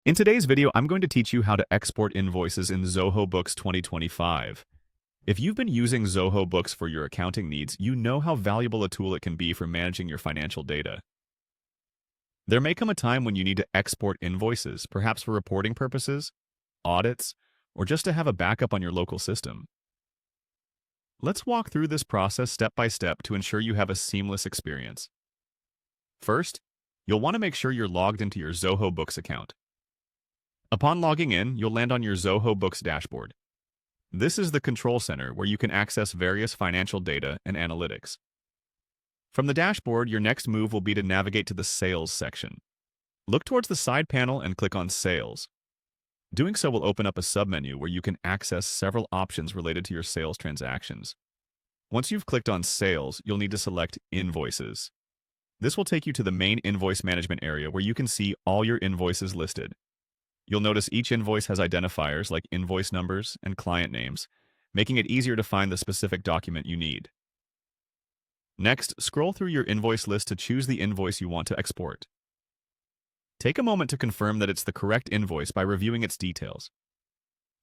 In today's video, I'm going to teach you how to export invoices in Zoho Books 2025. If you've been using Zoho Books for your accounting needs, you know how valuable a tool it can be for managing your financial data. There may come a time when you need to export invoices, perhaps for reporting purposes, audits, or just to have a backup on your local system. Let's walk through this process step by step to ensure you have a seamless experience. First, you'll want to make sure you're logged into your Zoho Books account. Upon logging in, you'll land on your Zoho Books dashboard. This is the control center where you can access various financial data and analytics. From the dashboard, your next move will be to navigate to the Sales section. Look towards the side panel and click on Sales. Doing so will open up a submenu where you can access several options related to your sales transactions. Once you've clicked on Sales, you'll need to select Invoices. This will take you to the main invoice management area where you can see all your invoices listed. You'll notice each invoice has identifiers like invoice numbers and client names, making it easier to find the specific document you need. Next, scroll through your invoice list to choose the invoice you want to export. Take a moment to confirm that it's the correct invoice by reviewing its details.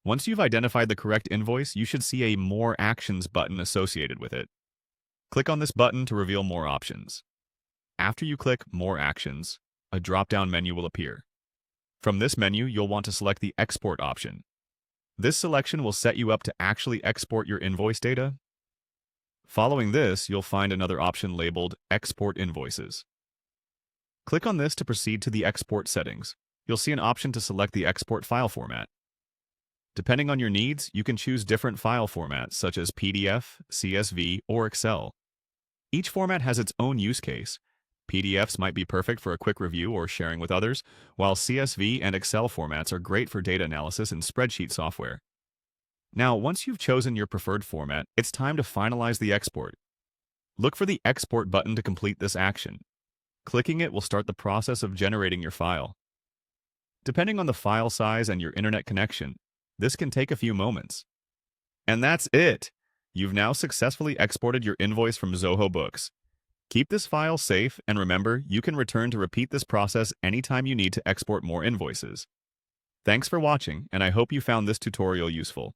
Once you've identified the correct invoice, you should see a More Actions button associated with it. Click on this button to reveal more options. After you click More Actions, a drop-down menu will appear. From this menu, you'll want to select the Export option. This selection will set you up to actually export your invoice data. Following this, you'll find another option labeled Export Invoices. Click on this to proceed to the export settings. You'll see an option to select the export file format. Depending on your needs, you can choose different file formats such as PDF, CSV, or Excel. Each format has its own use case. PDFs might be perfect for a quick review or sharing with others, while CSV and Excel formats are great for data analysis and spreadsheet software. Now, once you've chosen your preferred format, it's time to finalize the export. Look for the Export button to complete this action. Clicking it will start the process of generating your file. Depending on the file size and your internet connection, this can take a few moments. And that's it! You've now successfully exported your invoice from Zoho Books. Keep this file safe, and remember, you can return to repeat this process anytime you need to export more invoices. Thanks for watching, and I hope you found this tutorial useful.